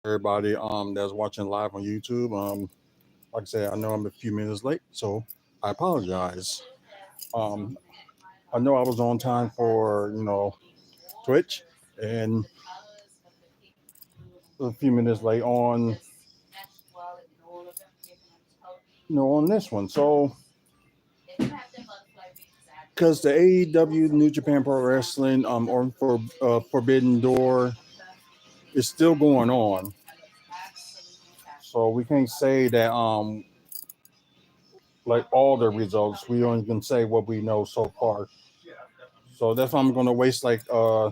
everybody that's watching live on YouTube. Like I said, I know I'm a few minutes late, so I apologize. Um, I know I was on time for Twitch, and a few minutes late on on this one. So because the AEW New Japan Pro Wrestling or for Forbidden Door is still going on, so we can't say that like all the results. We only can say what we know so far. So that's why I'm going to waste like a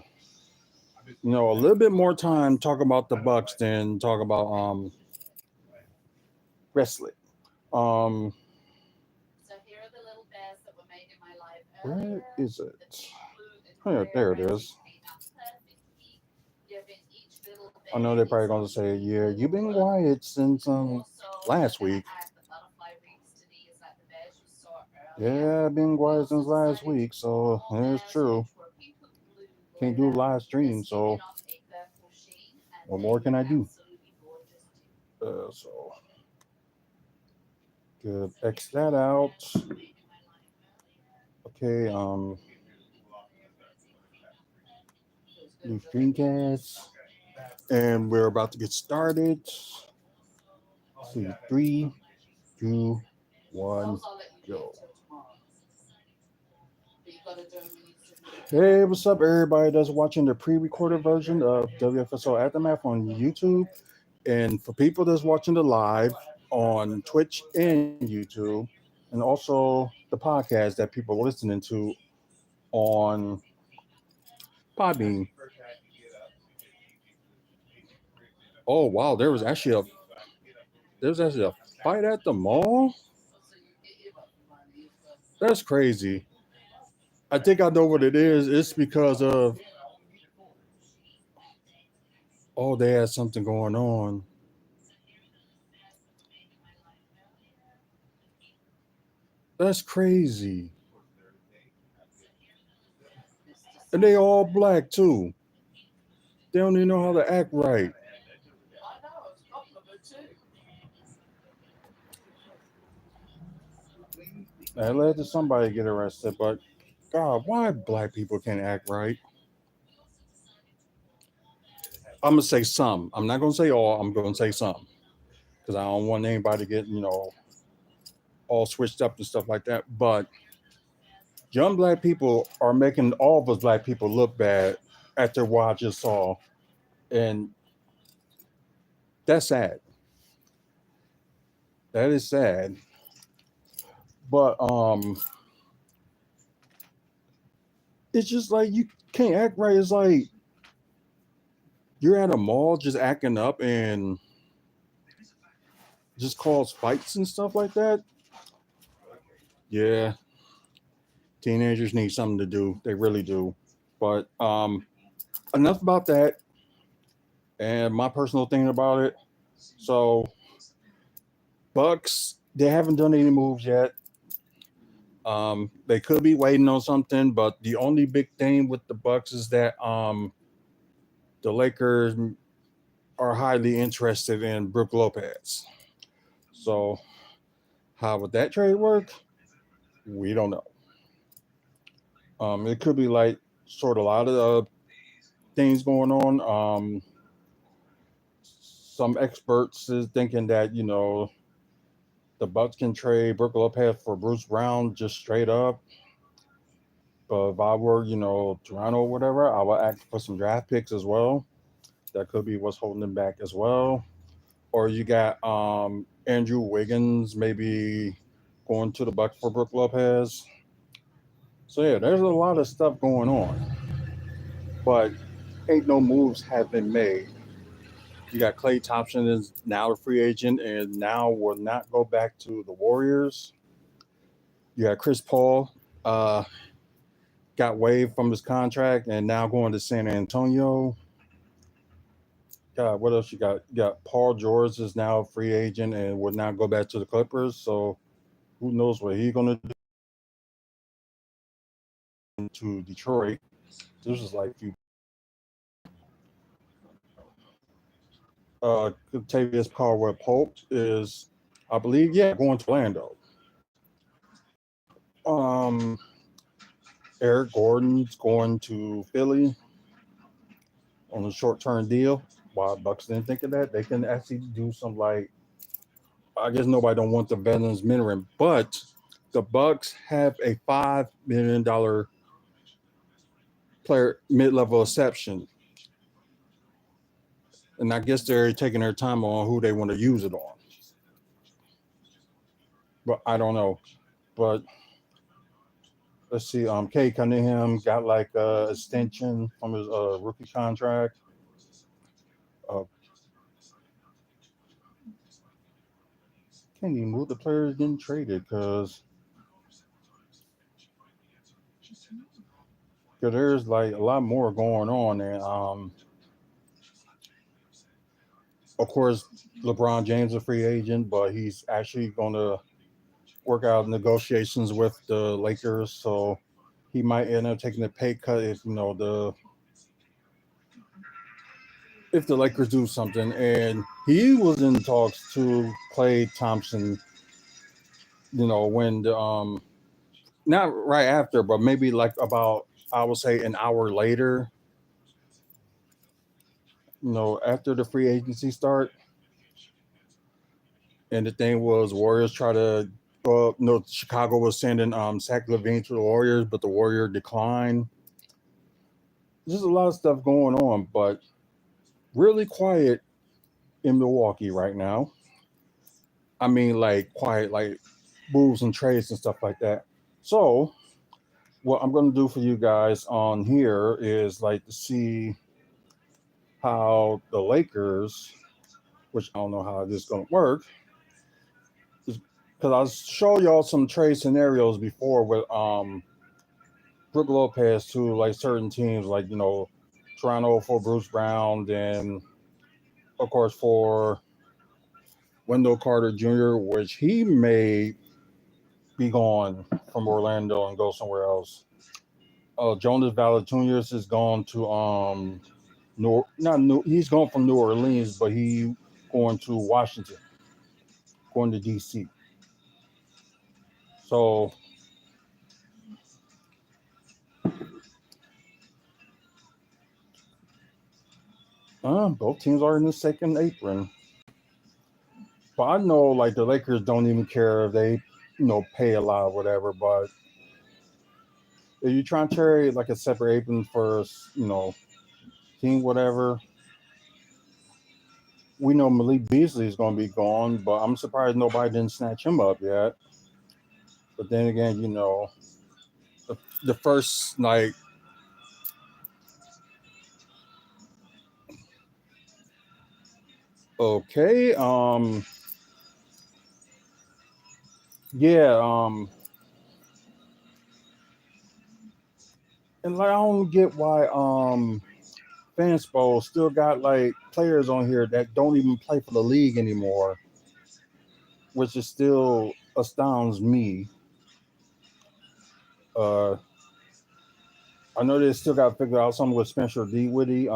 little bit more time talking about the Bucks than talk about wrestling. Um, where is it? Oh, yeah, there it is. I know they're probably going to say, "Yeah, you've been quiet since last week." Yeah, I've been quiet since last week, so it's true. Can't do live stream, so what more can I do? So good. X that out. Okay. New screencast, and we're about to get started. Let's see, three, two, one, go. Hey, what's up, everybody that's watching the pre-recorded version of WFSO Aftermath on YouTube, and for people that's watching the live on Twitch and YouTube, and also the podcast that people are listening to on Podbean. Oh wow, there was actually a fight at the mall. That's crazy. I think I know what it is. It's because of they had something going on. That's crazy. And they all black too. They don't even know how to act right. That led to somebody get arrested, but God, why black people can't act right? I'm gonna say some. I'm not gonna say all. I'm gonna say some because I don't want anybody to get all switched up and stuff like that. But young black people are making all of us black people look bad after what I just saw, and that's sad. That is sad. But it's just like you can't act right. It's like you're at a mall just acting up and just cause fights and stuff like that. Yeah, teenagers need something to do. They really do. But enough about that and my personal thing about it. So Bucks, they haven't done any moves yet. They could be waiting on something, but the only big thing with the Bucks is that the Lakers are highly interested in Brook Lopez. So how would that trade work? We don't know. It could be like sort of a lot of things going on. Some experts is thinking that the Bucks can trade Brook Lopez for Bruce Brown just straight up. But if I were Toronto or whatever, I would ask for some draft picks as well. That could be what's holding them back as well. Or you got Andrew Wiggins maybe going to the Bucks for Brook Lopez. So yeah, there's a lot of stuff going on, but ain't no moves have been made. You got Clay Thompson is now a free agent and now will not go back to the Warriors. You got Chris Paul, uh, got waived from his contract and now going to San Antonio. God, what else you got? You got Paul George is now a free agent and would not go back to the Clippers. So who knows what he's gonna do to Detroit. This is like few. Contavious Caldwell Pope is, I believe, yeah, going to Orlando. Um, Eric Gordon's going to Philly on a short-term deal. Why Bucks didn't think of that? They can actually do some like, I guess nobody don't want the veterans minimum, but the Bucks have a $5 million player mid-level exception, and I guess they're taking their time on who they want to use it on. But I don't know. But let's see. Kay Cunningham got like a extension from his rookie contract. Uh, can't even move the players getting traded because there's like a lot more going on, and of course LeBron James is a free agent, but he's actually going to work out negotiations with the Lakers, so he might end up taking a pay cut if if the Lakers do something. And he was in talks to Klay Thompson, when the not right after, but maybe like about, I would say, an hour later, after the free agency start. And the thing was, Warriors try to, no, Chicago was sending Zach LaVine to the Warriors, but the Warrior declined. There's a lot of stuff going on, but really quiet in Milwaukee right now. I mean, like quiet, like moves and trades and stuff like that. So, what I'm going to do for you guys on here is like to see how the Lakers, which I don't know how this is going to work, because I'll show y'all some trade scenarios before with Brook Lopez to like certain teams, like Toronto for Bruce Brown, and of course for Wendell Carter Jr., which he may be gone from Orlando and go somewhere else. Jonas Valanciunas is gone to not New, he's gone from New Orleans, but he going to Washington, going to DC. So both teams are in the second apron. But I know like the Lakers don't even care if they, pay a lot or whatever. But if you try and trade like a separate apron for, team whatever, we know Malik Beasley is going to be gone, but I'm surprised nobody didn't snatch him up yet. But then again, the first like okay, yeah, and like I don't get why Fanspo still got like players on here that don't even play for the league anymore, which is still astounds me. Uh, I know they still got to figure out something with Spencer Dinwiddie.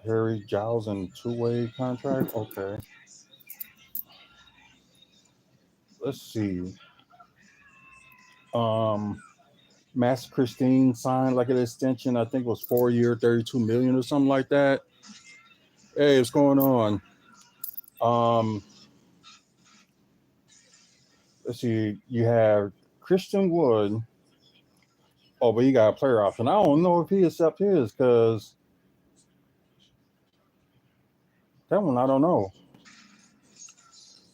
Harry Giles and two-way contract. Okay, let's see. Um, Max Christine signed like an extension. I think it was 4 year, 32 million or something like that. Hey, what's going on? Um, let's see. You have Christian Wood. Oh, but you got a player option. I don't know if he accept his because that one I don't know.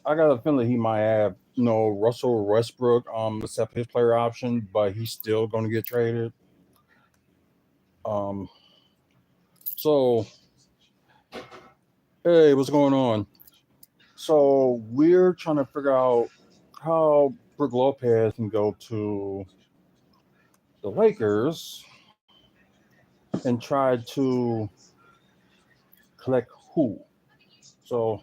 I got a feeling he might have Russell Westbrook accept his player option, but he's still going to get traded. Um, so hey, what's going on? So we're trying to figure out how Brook Lopez can go to the Lakers and try to collect who. So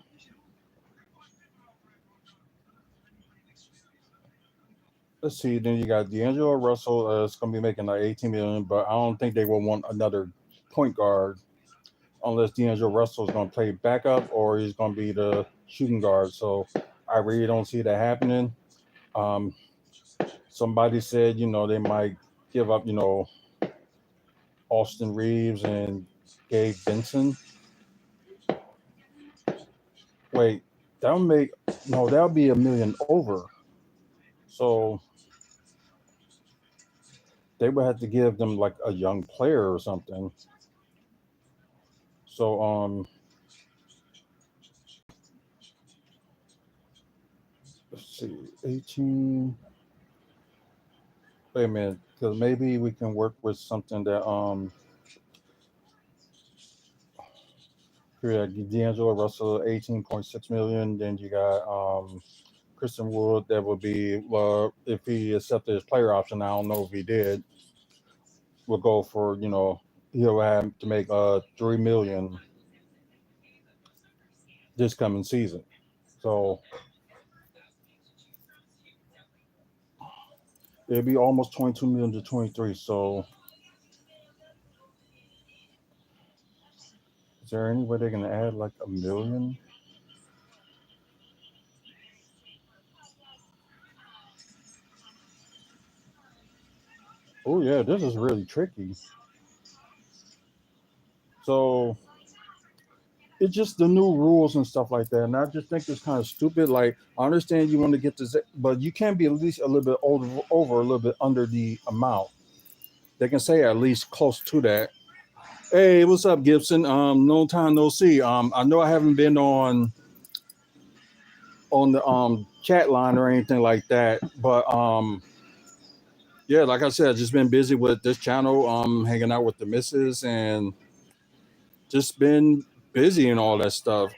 let's see. Then you got D'Angelo Russell. It's going to be making like 18 million, but I don't think they will want another point guard unless D'Angelo Russell is going to play backup or he's going to be the shooting guard. So I really don't see that happening. Um, Somebody said, they might give up, Austin Reeves and Gabe Vincent. Wait, that'll make no, that'll be a million over. So they would have to give them like a young player or something. So let's see, 18. Wait a minute, because maybe we can work with something that yeah, D'Angelo Russell 18.6 million. Then you got Christian Wood. That would be, well, if he accepted his player option. I don't know if he did. We'll go for, he'll have to make 3 million this coming season. So it'd be almost 22 million to 23. So is there any way they're gonna add like a million? Oh yeah, this is really tricky. So it's just the new rules and stuff like that. And I just think it's kind of stupid. Like, I understand you want to get this, but you can't be at least a little bit over a little bit under the amount. They can say at least close to that. Hey, what's up, Gibson? No time, no see. I know I haven't been on the chat line or anything like that, but yeah, like I said, I've just been busy with this channel, hanging out with the missus, and just been busy and all that stuff.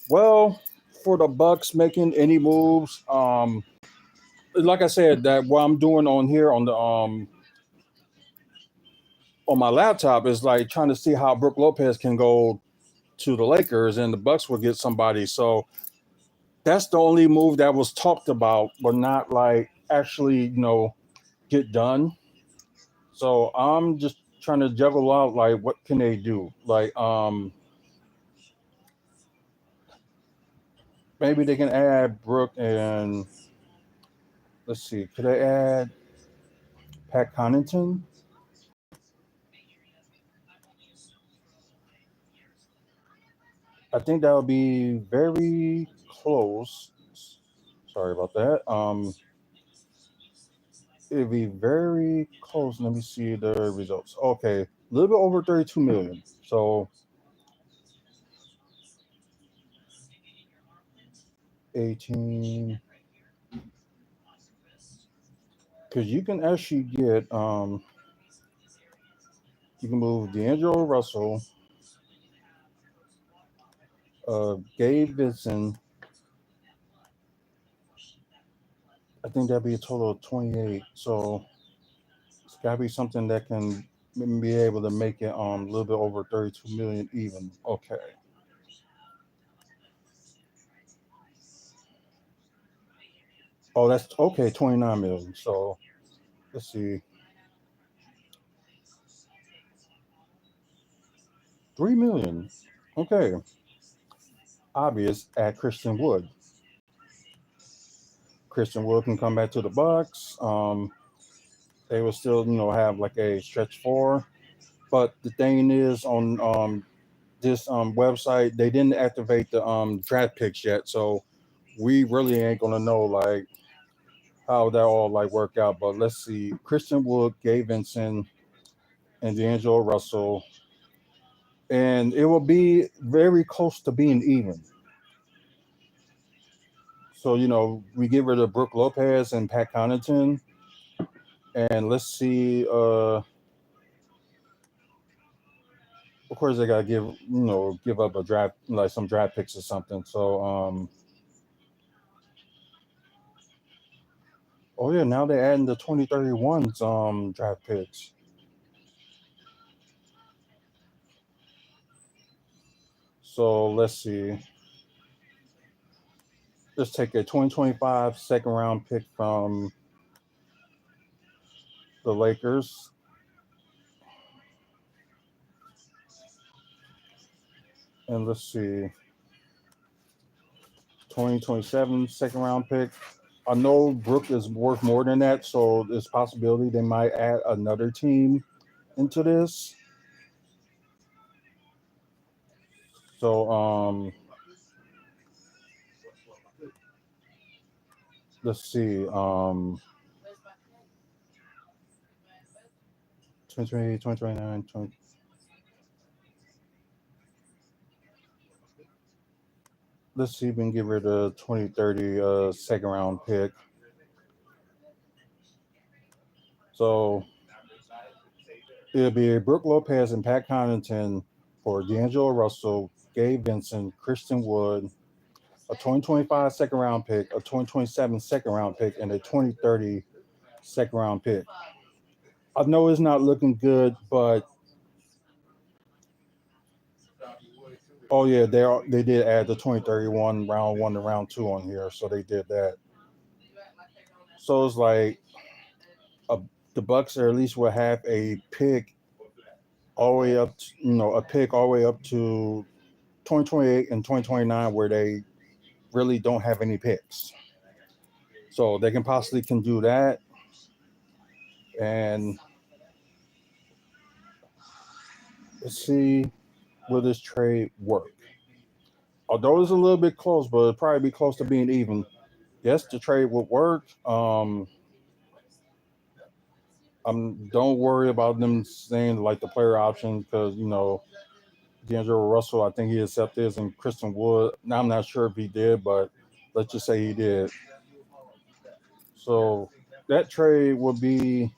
Well, for the Bucks making any moves, like I said, that what I'm doing on here on my laptop is like trying to see how Brook Lopez can go to the Lakers and the Bucks will get somebody. So that's the only move that was talked about, but not like actually, get done. So I'm just trying to juggle out like what can they do? Like maybe they can add Brook and let's see, could they add Pat Connaughton? I think that would be very close. Sorry about that. It'd be very close. Let me see the results. Okay, a little bit over 32 million. So 18, because you can actually get you can move D'Angelo Russell, Gabe Vincent. I think that'd be a total of 28. So it's got to be something that can be able to make it a little bit over 32 million even. Okay. Oh, that's okay. 29 million. So let's see, 3 million. Okay. Obvious at Christian Wood. Christian Wood can come back to the Bucks. They will still, have like a stretch four. But the thing is, on this website, they didn't activate the draft picks yet, so we really ain't gonna know like how that all like work out. But let's see, Christian Wood, Gabe Vincent, and D'Angelo Russell, and it will be very close to being even. So we get rid of Brook Lopez and Pat Connaughton, and let's see. Of course, they gotta give up a draft, like some draft picks or something. So oh yeah, now they're adding the 2031's draft picks. So let's see. let's take a 2025 second round pick from the Lakers. And let's see, 2027 second round pick. I know Brook is worth more than that, so there's possibility they might add another team into this. So let's see. 2028, 2029, 20. Let's see if we can get rid of 2030 second round pick. So it'll be Brooke Lopez and Pat Connaughton for D'Angelo Russell, Gabe Vincent, Christian Wood, a 2025 second round pick, a 2027 second round pick, and a 2030 second round pick. I know it's not looking good, but oh yeah, they did add the 2031 round 1 to round 2 on here, so they did that. So it's like the Bucks at least will have a pick all the way up, a pick all the way up to 2028 and 2029 where they really don't have any picks. So they can possibly do that. And let's see, will this trade work? Although it's a little bit close, but it'll probably be close to being even. Yes, the trade would work. Don't worry about them saying like the player option because D'Angelo Russell, I think he accepted this, and Christian Wood. Now I'm not sure if he did, but let's just say he did. So that trade would be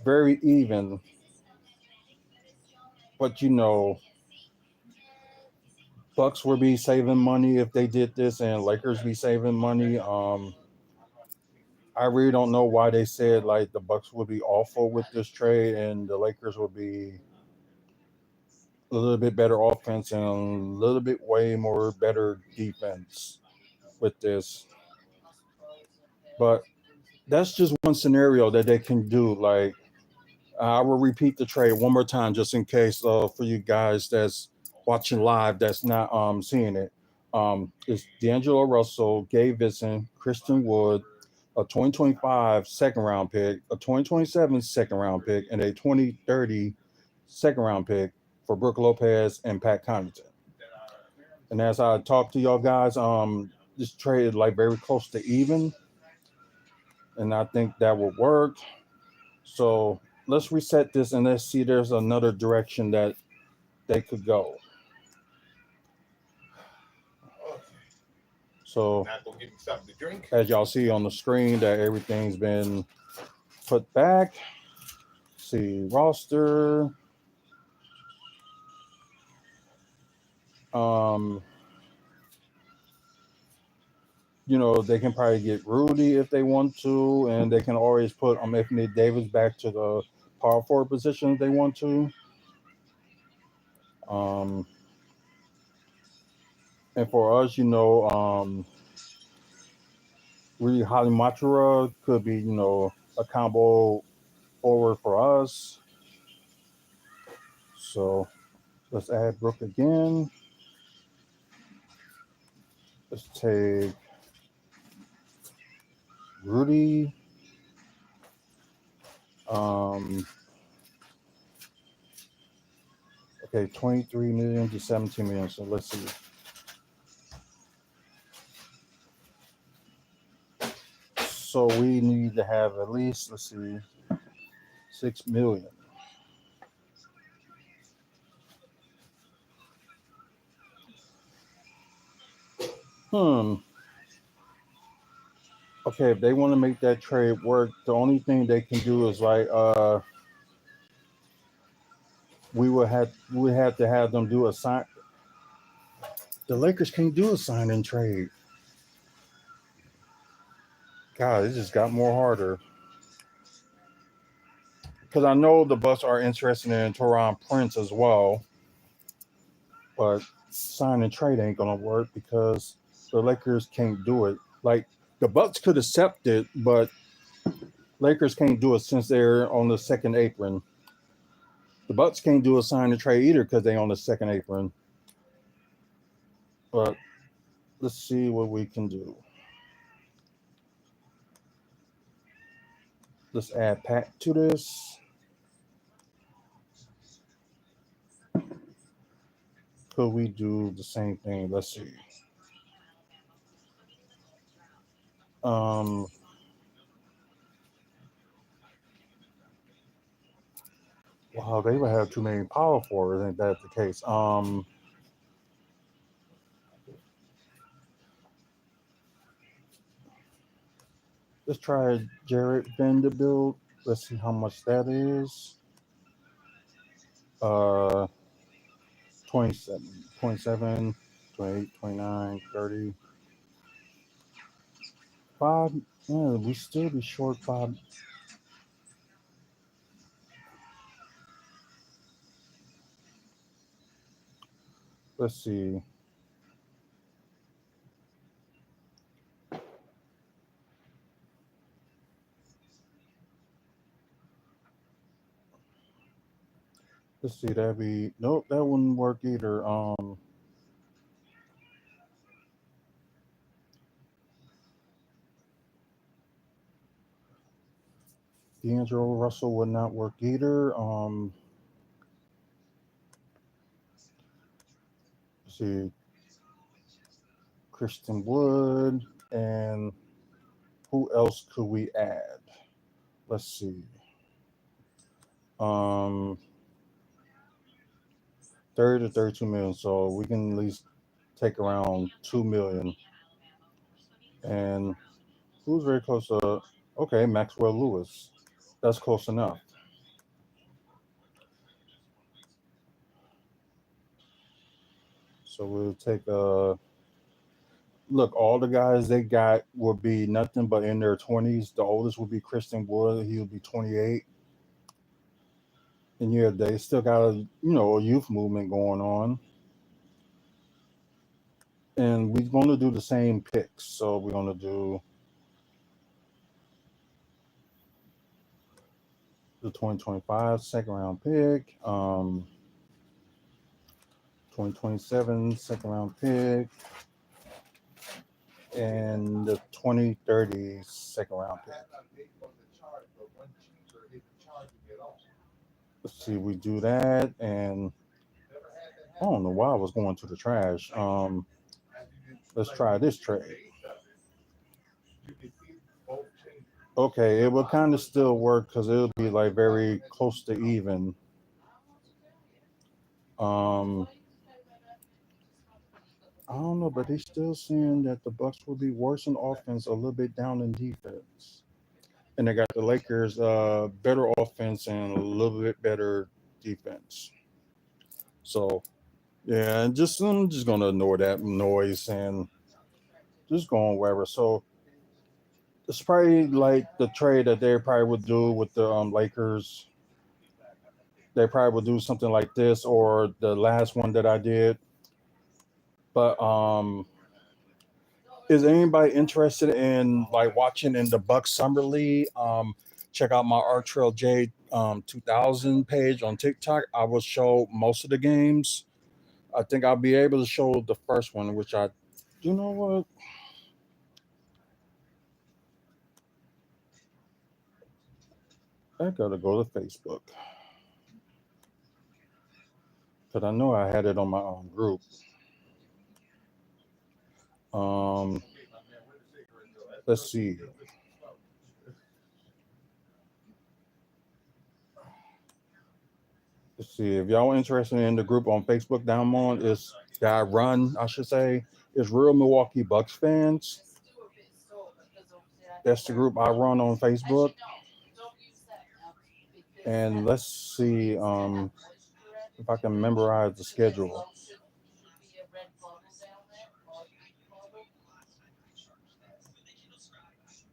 very even. But Bucks would be saving money if they did this, and Lakers be saving money. I really don't know why they said like the Bucks would be awful with this trade, and the Lakers would be a little bit better offense and a little bit way more better defense with this. But that's just one scenario that they can do. Like I will repeat the trade one more time just in case for you guys that's watching live that's not seeing it. It's D'Angelo Russell, Gabe Vincent, Christian Wood, a 2025 second round pick, a 2027 second round pick, and a 2030 second round pick for Brooke Lopez and Pat Connaughton. And as I talk to y'all guys, this trade is like very close to even. And I think that will work. So let's reset this and let's see there's another direction that they could go. So as y'all see on the screen that everything's been put back. See roster. They can probably get Rudy if they want to, and they can always put Anthony Davis back to the power forward position if they want to. And for us, Rudy Halimatura could be, a combo forward for us. So let's add Brook again. Let's take Rudy. Okay, 23 million to 17 million. So let's see. So we need to have at least, let's see, 6 million. Okay, if they want to make that trade work, the only thing they can do is like we would have to have them do a sign. The Lakers can't do a sign and trade. God, it just got more harder. Because I know the Bucks are interested in Taurean Prince as well, but sign and trade ain't gonna work because The Lakers can't do it. Like the Bucks could accept it, but Lakers can't do it since they're on the second apron. The Bucks can't do a sign and trade either because they're on the second apron. But let's see what we can do. Let's add Pat to this. Could we do the same thing? Let's see. Um, wow, they would have too many power forwards. Ain't that the case? Let's try Jared Vanderbilt. Let's see how much that is. 27, 27, 28, 29, 30. 5. Yeah, we still be short 5. Let's see. Let's see. That'd be nope. That wouldn't work either. D'Angelo Russell would not work either. Let's see. Christian Wood and who else could we add? Let's see. 30 to 32 million. So we can at least take around 2 million. And who's very close to? Okay, Maxwell Lewis. That's close enough. So we'll take look. All the guys they got would be nothing but in their 20s. The oldest would be Christian Wood. He would be 28. And yeah, they still got a youth movement going on. And we're going to do the same picks. So we're going to do the 2025 second round pick, 2027 second round pick, and the 2030 second round pick. Let's see, we do that, and I don't know why I was going to the trash. Let's try this trade. Okay, it will kind of still work because it'll be like very close to even. I don't know, but they still saying that the Bucks will be worse in offense, a little bit down in defense, and they got the Lakers better offense and a little bit better defense. So yeah, and I'm just gonna ignore that noise and just going wherever. So it's probably like the trade that they probably would do with the Lakers. They probably would do something like this or the last one that I did. But is anybody interested in like watching in the Bucks Summer League? Check out my R Trail J 2000 page on TikTok. I will show most of the games. I think I'll be able to show the first one, which you know what? I gotta go to Facebook because I know I had it on my own group. Um, let's see. Let's see if y'all interested in the group on Facebook down on is that I run, I should say, is Real Milwaukee Bucks fans. That's the group I run on Facebook. And let's see if I can memorize the schedule.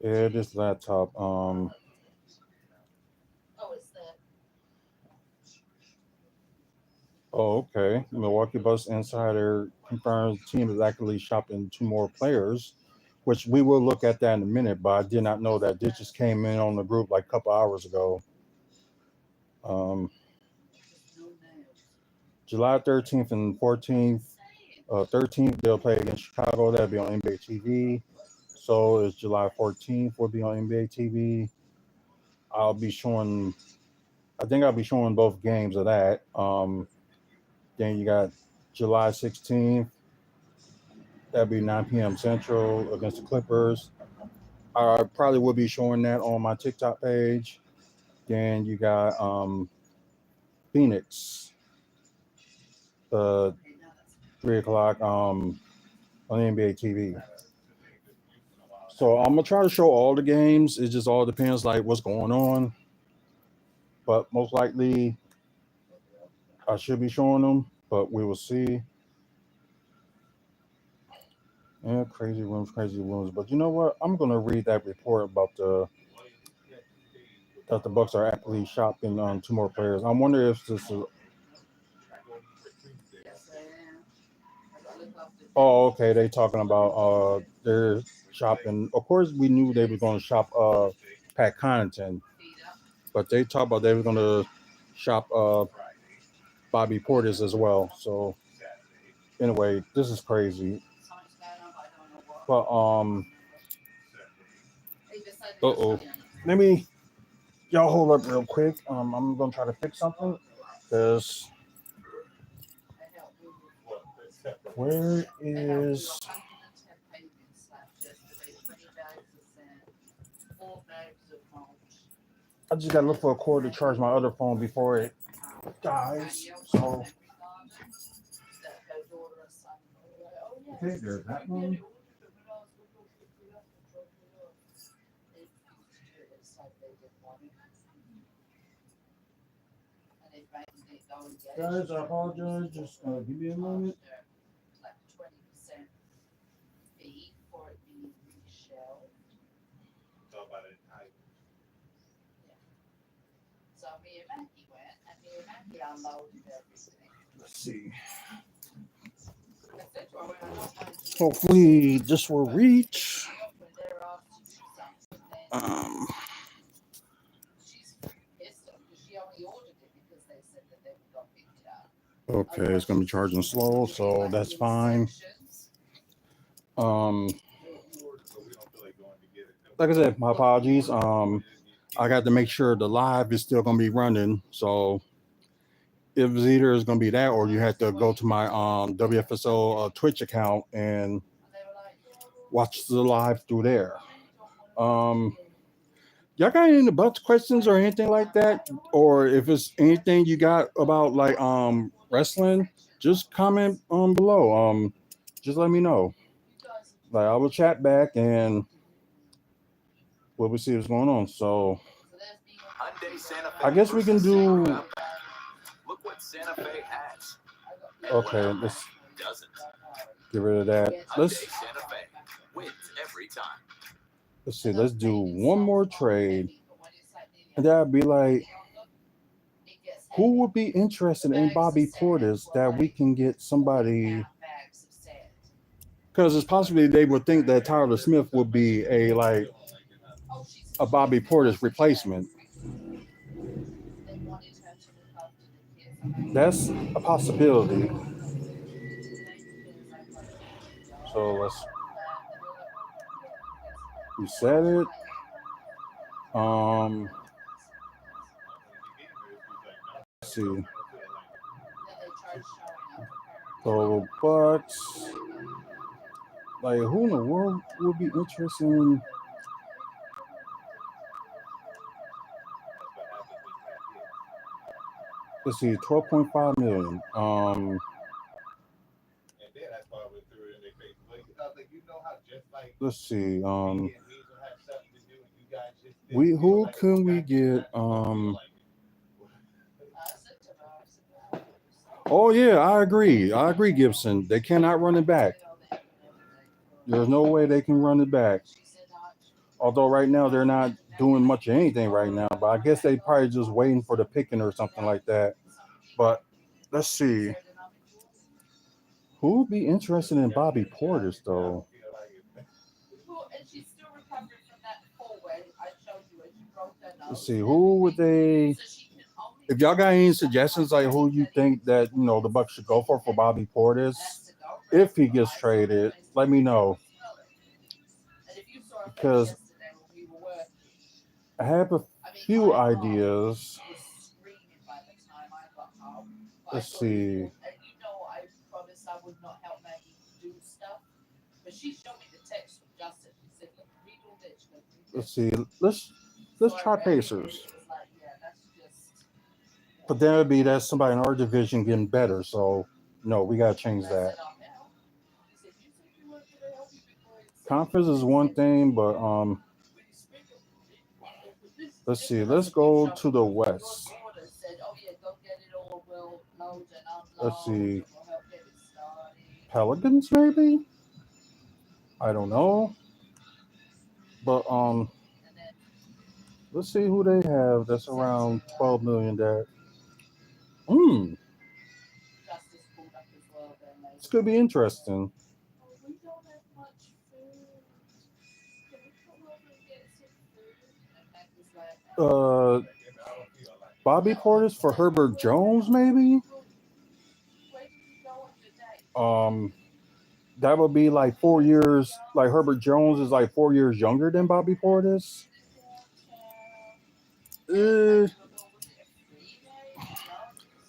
Yeah, this laptop. Oh, okay. Milwaukee Bucks insider confirms team is actually shopping two more players, which we will look at that in a minute. But I did not know that this just came in on the group like a couple hours ago. Um, July 13th and 14th. 13th they'll play against Chicago. That'll be on NBA TV. So is July 14th will be on NBA TV. I'll be showing. I think I'll be showing both games of that. Then you got July 16th. That'll be 9 p.m. Central against the Clippers. I probably will be showing that on my TikTok page. Then you got Phoenix, 3 o'clock on NBA TV. So I'm gonna try to show all the games. It just all depends like what's going on. But most likely I should be showing them, but we will see. Yeah, crazy rooms, crazy rooms. But you know what? I'm gonna read that report about the that the Bucks are actually shopping on two more players. I wonder if this is. Oh, okay. They talking about they're shopping. Of course, we knew they were going to shop Pat Connaughton, but they talked about they were going to shop Bobby Portis as well. So anyway, this is crazy. But uh-oh. Let me y'all hold up real quick. I'm gonna try to fix something. Cause where is I just gotta look for a cord to charge my other phone before it dies. So okay, there's that one. Guys, I apologize. Just give me a moment. Let's see. Hopefully, this will reach. Um, okay, it's gonna be charging slow, so that's fine. Um, like I said, my apologies. I got to make sure the live is still gonna be running. So if it's either it's gonna be that, or you have to go to my WFSO Twitch account and watch the live through there. Y'all got any Bucks questions or anything like that, or if it's anything you got about like wrestling, just comment below. Just let me know. Like I will chat back and we'll see what's going on. So I guess we can do. Okay, let's get rid of that. Let's see. Let's do one more trade, and that'd be like, who would be interested in Bobby Portis that we can get somebody? Because it's possibly they would think that Tyler Smith would be a Bobby Portis replacement. That's a possibility. So let's reset it. Let's see. So Bucks. Like who in the world would be interested in? Let's see, 12.5 million. Let's see. We who can we get? Oh yeah, I agree. I agree, Gibson. They cannot run it back. There's no way they can run it back. Although right now they're not doing much of anything right now, but I guess they probably just waiting for the picking or something like that. But Let's see. Who would be interested in Bobby Portis though? Let's see. Who would they? If y'all got any suggestions, like who you think that the Bucks should go for Bobby Portis, if he gets traded, let me know. Because I have a few ideas. Let's see. Let's see. Let's try Pacers. But then it'd be that somebody in our division getting better. So no, we gotta change that. Conference is one thing, but let's see. Let's go to the West. Let's see. Pelicans, maybe? I don't know. But let's see who they have that's around 12 million that this could be interesting. Bobby Portis for Herbert Jones, maybe? That would be like 4 years. Like Herbert Jones is like 4 years younger than Bobby Portis. The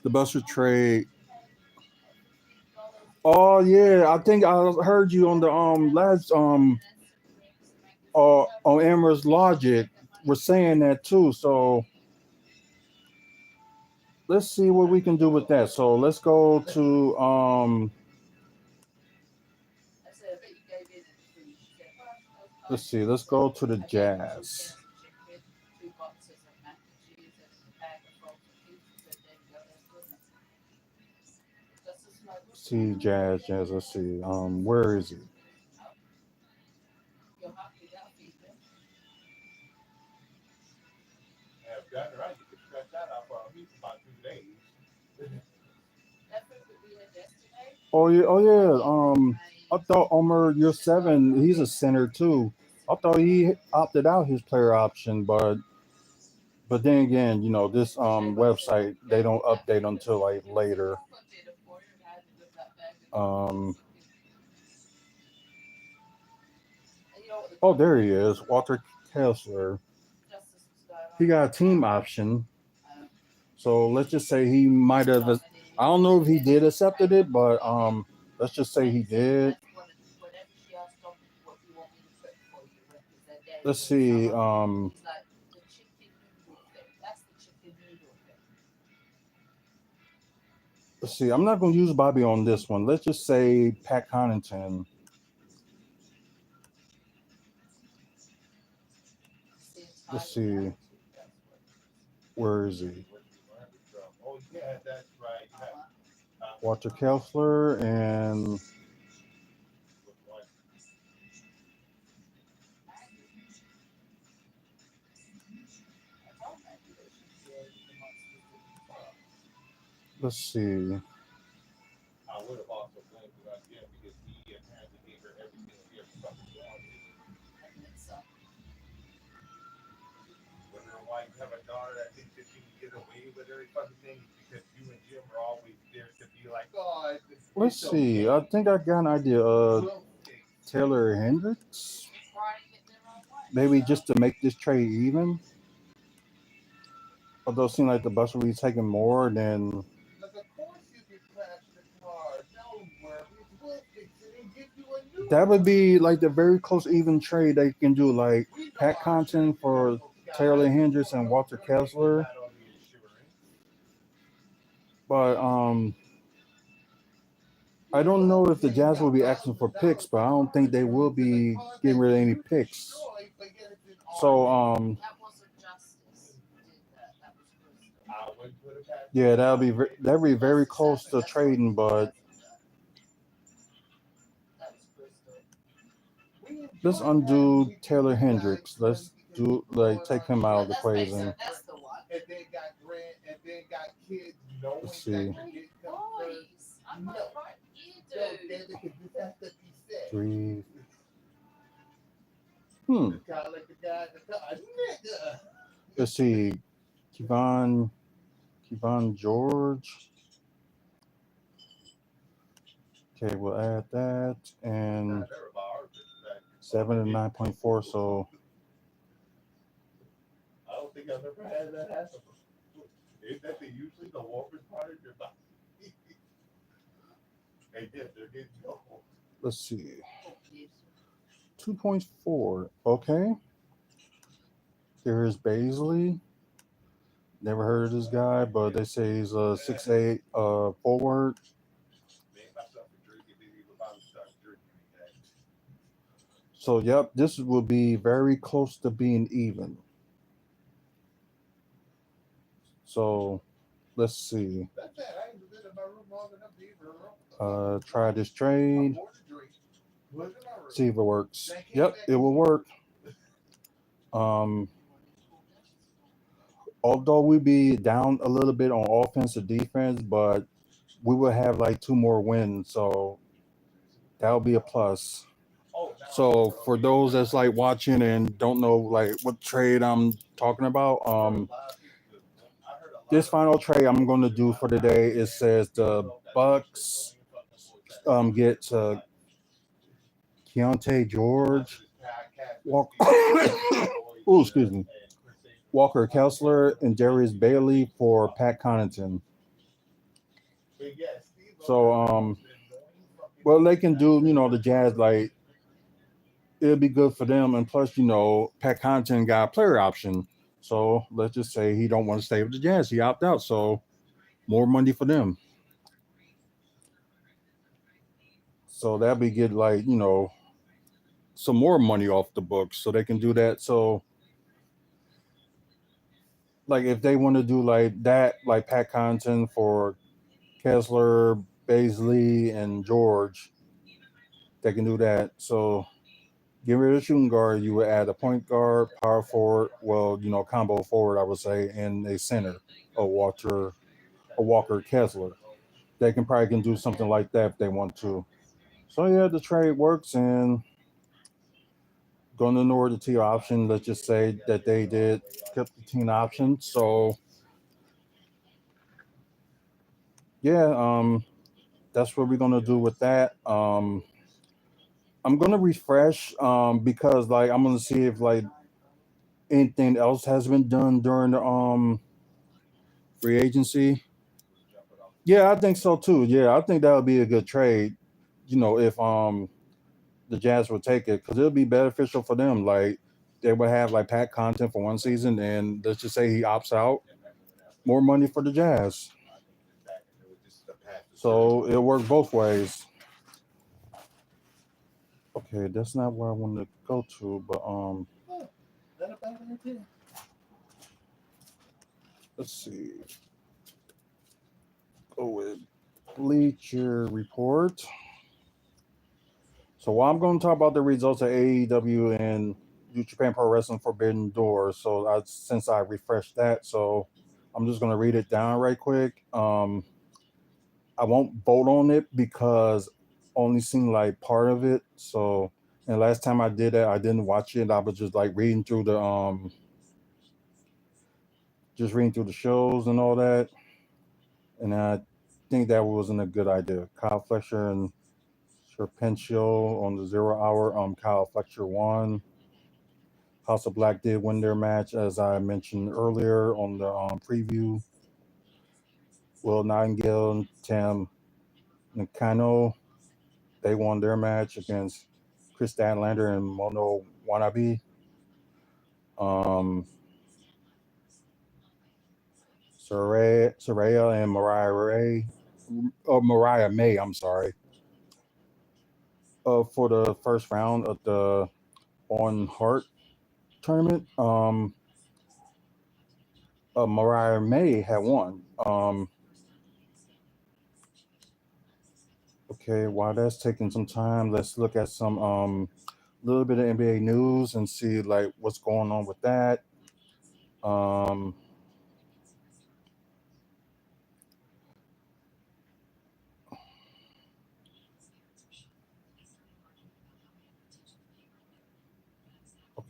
Buster trade. Oh yeah, I think I heard you on the last on Amherst Logic were saying that too. So let's see what we can do with that. So let's go to let's see, let's go to the Jazz. See Jazz, let's see. Where is he? Oh yeah. I thought Omer Year 7, he's a center too. I thought he opted out his player option, but then again, this website they don't update until like later. Oh, there he is, Walter Kessler. He got a team option, so let's just say he might have. I don't know if he did accepted it, but let's just say he did. Let's see. Let's see. I'm not going to use Bobby on this one. Let's just say Pat Connaughton. Let's see. Where is he? Walter Kessler and let's see. Let's see. I think I got an idea. Taylor Hendricks. Maybe just to make this trade even. Although it seems like the Bucks will be taking more than. That would be like the very close even trade they can do, like Pat Connaughton for Taylor Hendricks and Walter Kessler. But I don't know if the Jazz will be asking for picks, but I don't think they will be getting rid of any picks. So yeah, that'll be very close to trading, but let's undo Taylor Hendricks. Let's take him out of the equation. Let's see. 3. Let's see. Kevon George. Okay, we'll add that. And 7 and 9.4. So I don't think I've ever had that happen. Isn't that usually the warmest part of your body? Hey, they're getting old. let's see. 2.4. Okay. Here's Baisley. Never heard of this guy, but they say he's a 6'8" forward. So yep, this will be very close to being even. So let's see. Try this trade. See if it works. Yep, it will work. Although we be down a little bit on offense or defense, but we will have like 2 more wins, so that'll be a plus. So for those that's like watching and don't know like what trade I'm talking about, this final trade I'm going to do for today, it says the Bucks get Keontae George, excuse me, Walker Kessler, and Darius Bailey for Pat Connaughton. So well, they can do, the Jazz, like, it'll be good for them, and plus, Pat Connaughton got a player option. So let's just say he don't want to stay with the Jazz, he opt out. So more money for them. So that'll be good, like, some more money off the books, so they can do that. So like if they want to do like that, like Pat Connaughton for Kessler, Baisley, and George, they can do that. So get rid of the shooting guard, you would add a point guard, power forward, well, combo forward, I would say, and a center, a Walker Kessler. They can do something like that if they want to. So yeah, the trade works, and going to ignore the team option. Let's just say that they did kept the team option. So yeah, that's what we're gonna do with that. I'm gonna refresh because like I'm gonna see if like anything else has been done during the free agency. Yeah, I think so too. Yeah, I think that would be a good trade. If the Jazz would take it, because it'll be beneficial for them. Like they would have like Pat Connaughton for one season, and let's just say he opts out, more money for the Jazz. So it'll work both ways. Okay, that's not where I want to go to, but let's see. Go with Bleacher Report. So while I'm going to talk about the results of AEW and New Japan Pro Wrestling Forbidden Door, so since I refreshed that, so I'm just going to read it down right quick. I won't vote on it because only seen like part of it. So, and last time I did that, I didn't watch it. I was just like reading through the shows and all that, and I think that wasn't a good idea. Kyle Fletcher and Serpentio on the 0 hour. Kyle Fletcher won. House of Black did win their match, as I mentioned earlier on the preview. Will Nightingale and Tam Nakano, they won their match against Chris Statlander and Mono Wanabe. Saraya and Mariah May, I'm sorry. For the first round of the On Heart tournament, Mariah May had won. Okay, while that's taking some time, let's look at some little bit of NBA news and see like what's going on with that.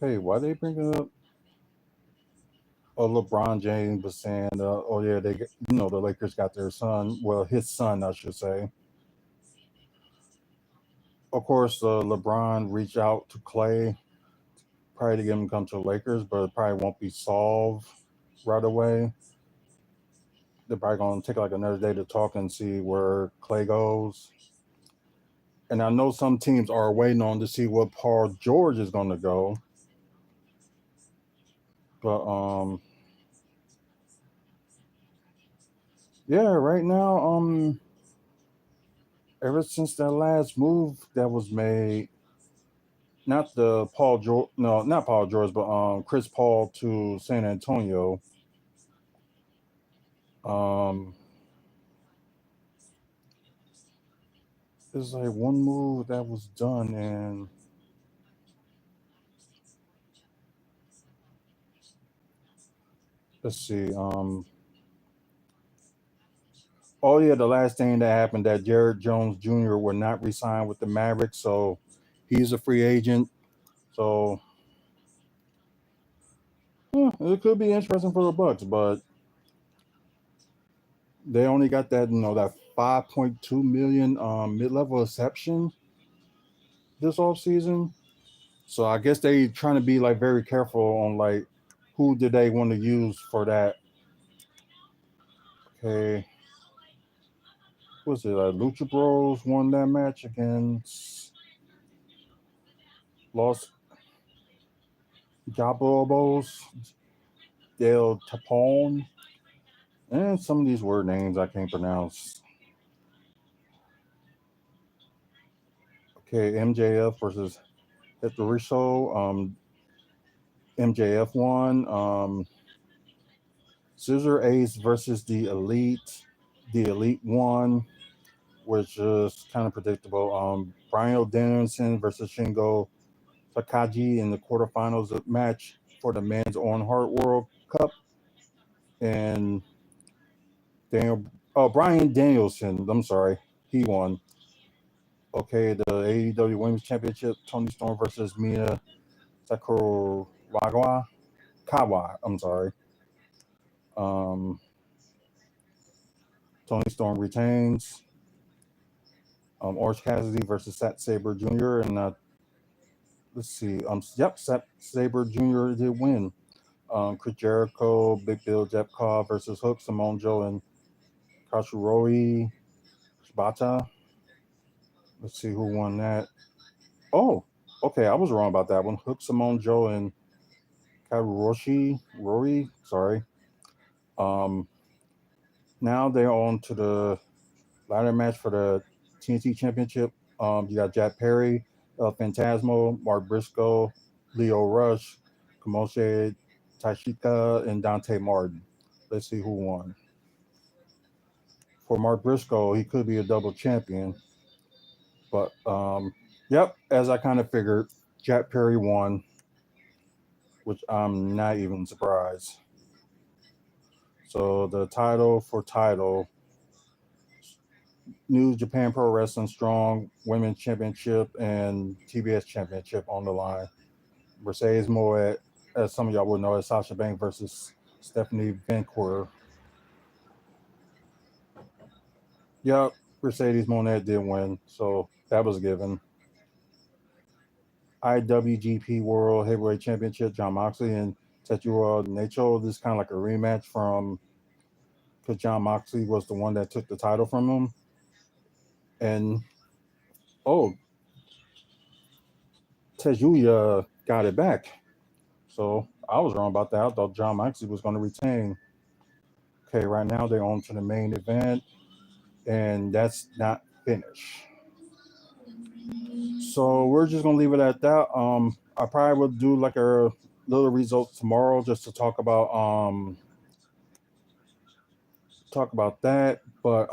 Hey, why they bring up? LeBron James was saying, "Oh yeah, the Lakers got their son. Well, his son, I should say. Of course, LeBron reached out to Clay, probably to get him to come to the Lakers, but it probably won't be solved right away. They're probably gonna take like another day to talk and see where Clay goes. And I know some teams are waiting on to see what Paul George is gonna go, but yeah, right now, ever since that last move that was made, not the Paul George, no, not Paul George, but Chris Paul to San Antonio. Um, there's like one move that was done, and let's see. Oh yeah, the last thing that happened that Jared Jones Jr. will not resign with the Mavericks, so he's a free agent. So it could be interesting for the Bucks, but they only got that 5.2 million mid-level exception this offseason. So I guess they trying to be like very careful on like who did they want to use for that. Okay, was it Lucha Bros won that match against Los Jabobos del Tapon, and some of these word names I can't pronounce. Okay, MJF versus Hectoriso. MJF won. Scissor Ace versus the Elite. The Elite won, which is kind of predictable. Brian Danielson versus Shingo Takagi in the quarterfinals match for the men's On Heart World Cup. And Brian Danielson, I'm sorry, he won. Okay, the AEW Women's Championship, Tony Storm versus Mina Sakuragawa. I'm sorry. Um, Tony Storm retains. Orange Cassidy versus Zack Sabre Jr. And let's see. Zack Sabre Jr. did win. Chris Jericho, Big Bill Jepkov versus Hook, Simone Joe, and Katsuroi Shibata. Let's see who won that. Oh, okay, I was wrong about that one. Hook, Simone Joe, and Karuroshi Rory. Sorry. Um, Now they're on to the ladder match for the TNT Championship. You got Jack Perry, Phantasmo, Mark Briscoe, Leo Rush, Kamoshe Tashika, and Dante Martin. Let's see who won. For Mark Briscoe, he could be a double champion. But yep, as I kind of figured, Jack Perry won, which I'm not even surprised. So the title, New Japan Pro Wrestling Strong Women's Championship and TBS Championship on the line. Mercedes Moët, as some of y'all would know, is Sasha Banks versus Stephanie Vancouver. Yep, Mercedes Moët did win, so that was given. IWGP World Heavyweight Championship, John Moxley and Tetsuya Naito. This is kind of like a rematch from because John Moxley was the one that took the title from him. And oh, Tetsuya got it back. So I was wrong about that. I thought John Moxley was going to retain. Okay, right now they're on to the main event, and that's not finished. So we're just gonna leave it at that. I probably will do like a little results tomorrow just to talk about that. But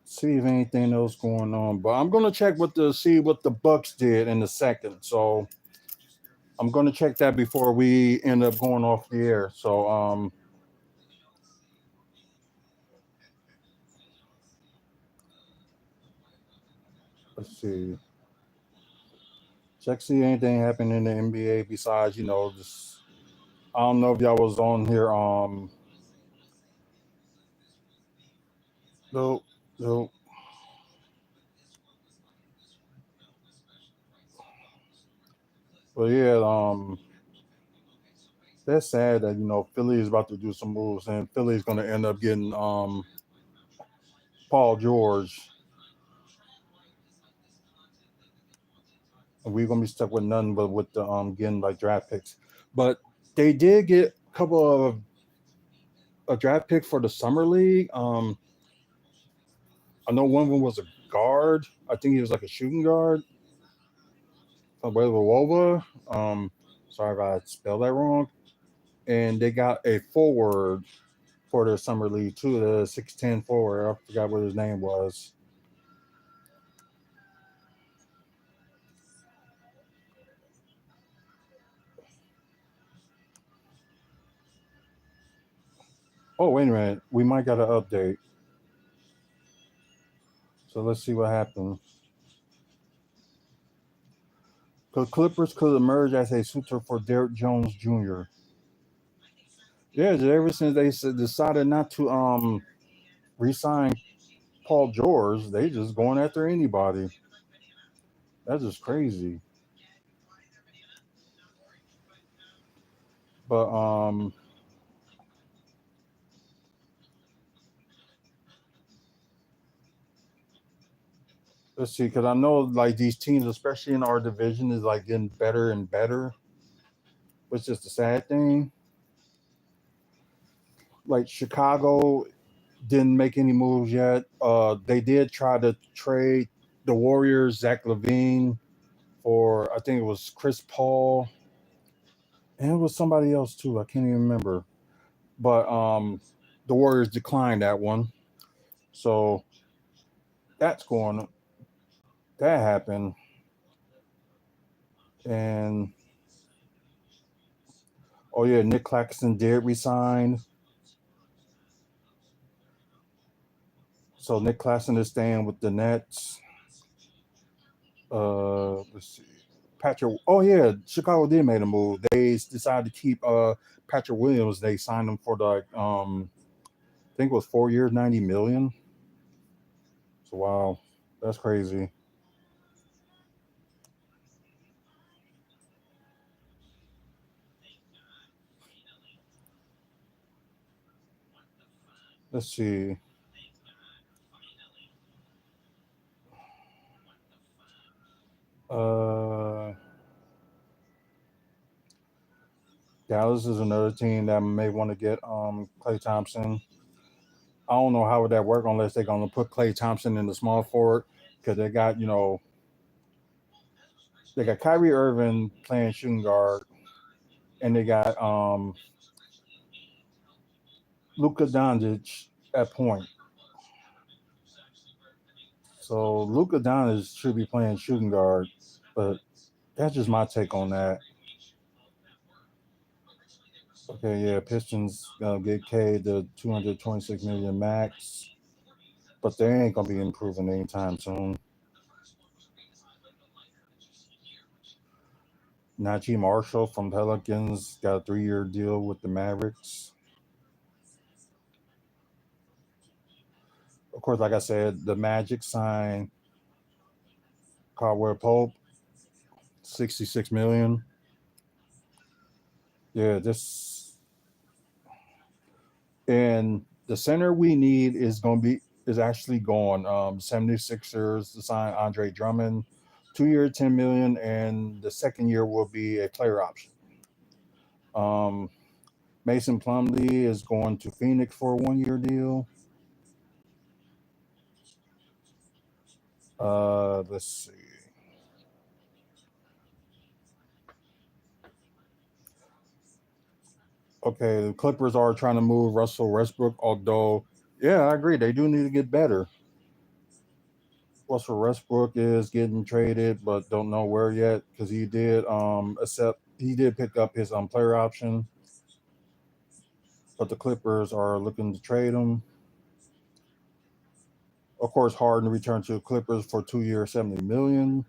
see if anything else going on. But I'm gonna check see what the Bucks did in the second. So I'm gonna check that before we end up going off the air. So Let's see. Check see anything happen in the NBA besides, just I don't know if y'all was on here. No, no. But yeah, that's sad that Philly is about to do some moves, and Philly's going to end up getting Paul George, and we're going to be stuck with nothing but with the getting like draft picks. But they did get a couple of a draft pick for the summer league. I know one of them was a guard. I think he was like a shooting guard. Wova. Sorry if I spelled that wrong. And they got a forward for their summer league too, the 6'10" forward. I forgot what his name was. Oh, wait a minute. We might got an update. So let's see what happened. The Clippers could emerge as a suitor for Derrick Jones Jr. Yeah, ever since they decided not to re-sign Paul George, they just going after anybody. That's just crazy. But let's see, because I know like these teams, especially in our division, is like getting better and better. Which is the sad thing. Like Chicago didn't make any moves yet. They did try to trade the Warriors, Zach Levine, for I think it was Chris Paul, and it was somebody else too. I can't even remember. But the Warriors declined that one. So that's going. That happened, and oh yeah, Nick Claxton did resign. So Nick Claxton is staying with the Nets. Let's see. Patrick. Oh yeah, Chicago did make a move. They decided to keep Patrick Williams. They signed him for like I think it was 4 years, 90 million. So wow, that's crazy. Let's see. Uh, Dallas is another team that may want to get Clay Thompson. I don't know how would that work unless they're gonna put Clay Thompson in the small forward because they got Kyrie Irving playing shooting guard and they got Luka Doncic at point. So Luka Doncic should be playing shooting guard, but that's just my take on that. Okay, yeah, Pistons gonna get K the 226 million max, but they ain't gonna be improving anytime soon. Najee Marshall from Pelicans got a 3-year deal with the Mavericks. Of course, like I said, the Magic signed Caldwell Pope, 66 million. Yeah, this and the center we need is actually gone. 76ers to sign Andre Drummond, 2 year 10 million, and the second year will be a player option. Um, Mason Plumlee is going to Phoenix for a 1 year deal. Let's see. Okay, the Clippers are trying to move Russell Westbrook, although, yeah, I agree. They do need to get better. Russell Westbrook is getting traded, but don't know where yet because he did pick up his player option, but the Clippers are looking to trade him. Of course, Harden returned to the Clippers for 2 years, 70 million.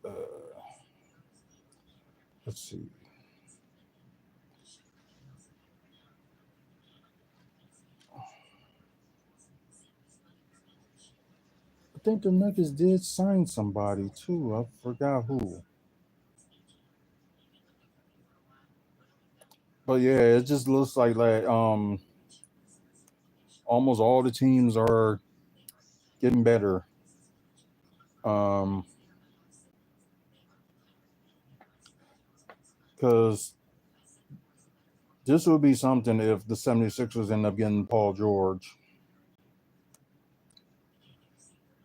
Uh, let's see. I think the Nuggets did sign somebody too. I forgot who. But yeah, it just looks like almost all the teams are getting better. Um, because this would be something if the 76ers end up getting Paul George.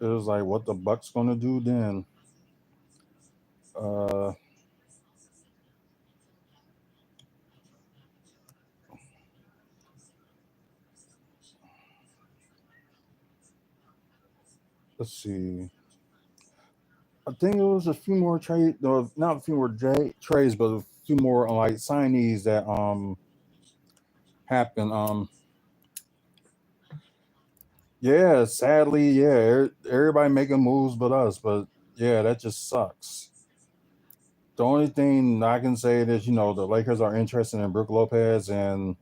It was like, what the Bucks gonna do then? Uh, let's see. I think it was a few more trade, no, not a few more trades, but a few more like signees that happened. Yeah, sadly, yeah, everybody making moves but us. But yeah, that just sucks. The only thing I can say is, the Lakers are interested in Brook Lopez, and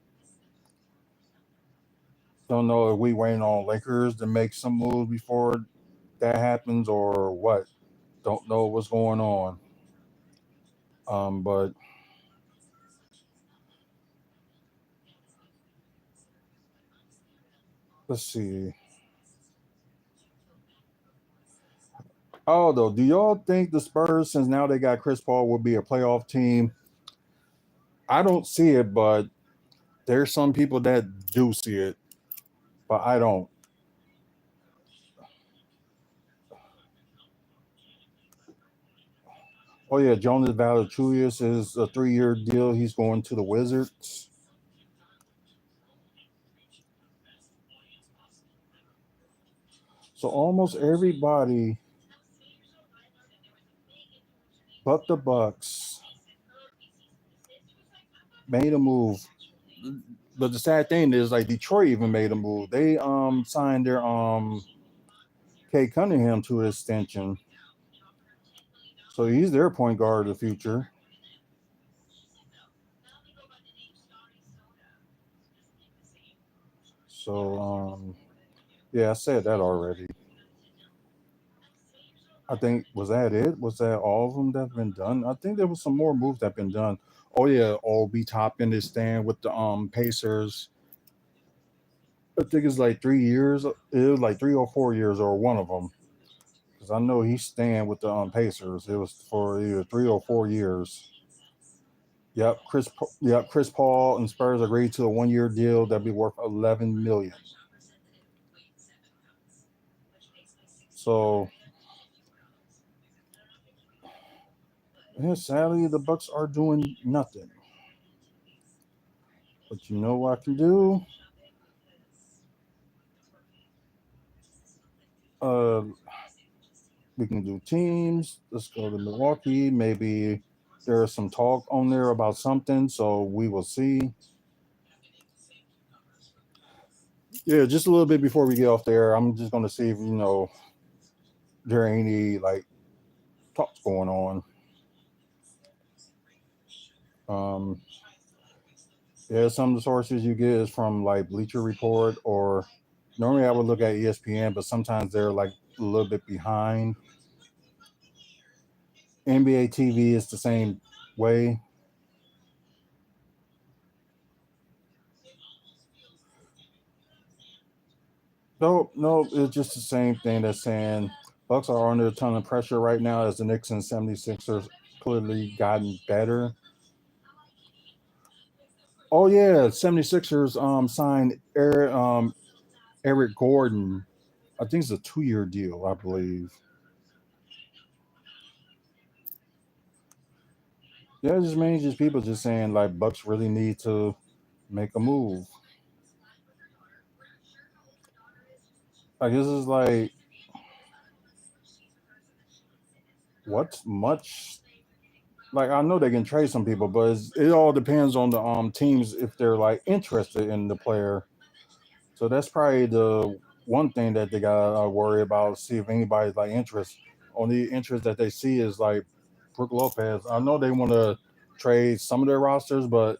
don't know if we waiting on Lakers to make some moves before that happens or what. Don't know what's going on. But let's see. Oh, though, do y'all think the Spurs, since now they got Chris Paul, will be a playoff team? I don't see it, but there's some people that do see it, but I don't. Oh yeah, Jonas Valanciunas is a 3-year deal. He's going to the Wizards. So almost everybody but the Bucks made a move. But the sad thing is, like, Detroit even made a move. They signed their Kay Cunningham to an extension, so he's their point guard of the future. So yeah, I said that already. I think, was that it? Was that all of them that have been done? I think there was some more moves that have been done. Oh yeah, Obi Toppin is staying with the Pacers. I think it's like 3 years. It was like 3 or 4 years, or one of them. Because I know he's staying with the Pacers. It was for either 3 or 4 years. Yep, Chris Paul and Spurs agreed to a 1-year deal that'd be worth 11 million. So yeah, sadly the Bucks are doing nothing. But you know what I can do? Uh, we can do teams. Let's go to Milwaukee. Maybe there's some talk on there about something, so we will see. Yeah, just a little bit before we get off there, I'm just gonna see if there are any like talks going on. Um, yeah, some of the sources you get is from like Bleacher Report, or normally I would look at ESPN, but sometimes they're like a little bit behind. NBA TV is the same way. Nope, nope. It's just the same thing that's saying Bucks are under a ton of pressure right now as the Knicks and 76ers clearly gotten better. Oh yeah, 76ers signed Eric Gordon. I think it's a 2-year deal, I believe. Yeah, it just means just people just saying like Bucks really need to make a move. Like this is like what's much. like I know they can trade some people, but it all depends on the teams if they're like interested in the player. So that's probably the one thing that they gotta worry about. See if anybody's like interest. Only interest that they see is like Brook Lopez. I know they want to trade some of their rosters, but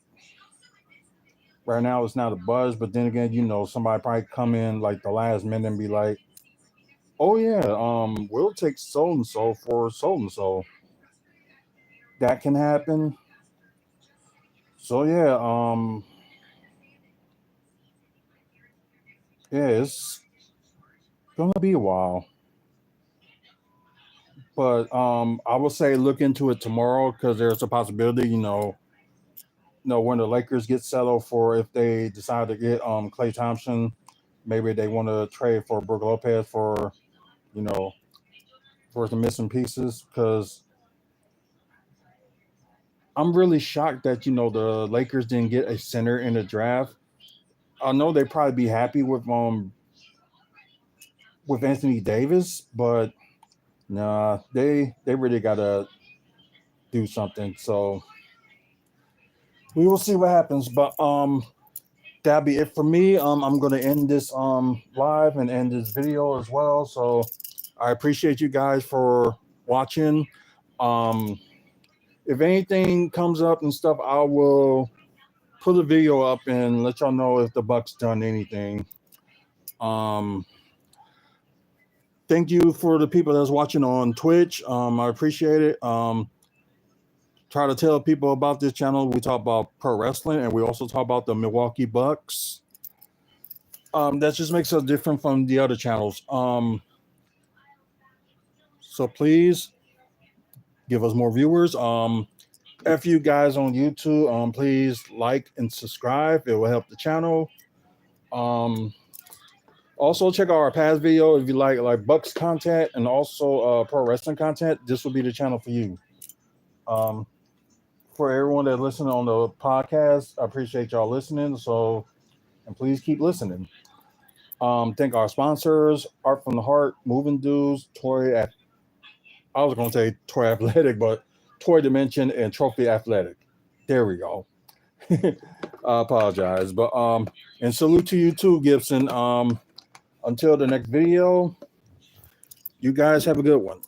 right now it's not a buzz. But then again, somebody probably come in like the last minute and be like, "Oh yeah, we'll take so and so for so and so." That can happen. So yeah, it's gonna be a while. But I will say look into it tomorrow because there's a possibility, when the Lakers get settled for if they decide to get Klay Thompson, maybe they want to trade for Brook Lopez you know for some missing pieces. Because I'm really shocked that the Lakers didn't get a center in the draft. I know they'd probably be happy with Anthony Davis, but nah, they really gotta do something. So we will see what happens. But that'll be it for me. I'm gonna end this live and end this video as well. So I appreciate you guys for watching. Um, if anything comes up and stuff, I will put a video up and let y'all know if the Bucks done anything. Um, thank you for the people that's watching on Twitch. I appreciate it. Try to tell people about this channel. We talk about pro wrestling and we also talk about the Milwaukee Bucks. That just makes us different from the other channels. So please give us more viewers. If you guys on YouTube, please like and subscribe. It will help the channel. Also check out our past video if you like Bucks content and also pro wrestling content. This will be the channel for you. For everyone that listening on the podcast, I appreciate y'all listening. So, and please keep listening. Thank our sponsors, Art from the Heart, Moving Dudes, I was going to say Toy Athletic, but Toy Dimension and Trophy Athletic. There we go. I apologize, but and salute to you too, Gibson. Until the next video, you guys have a good one.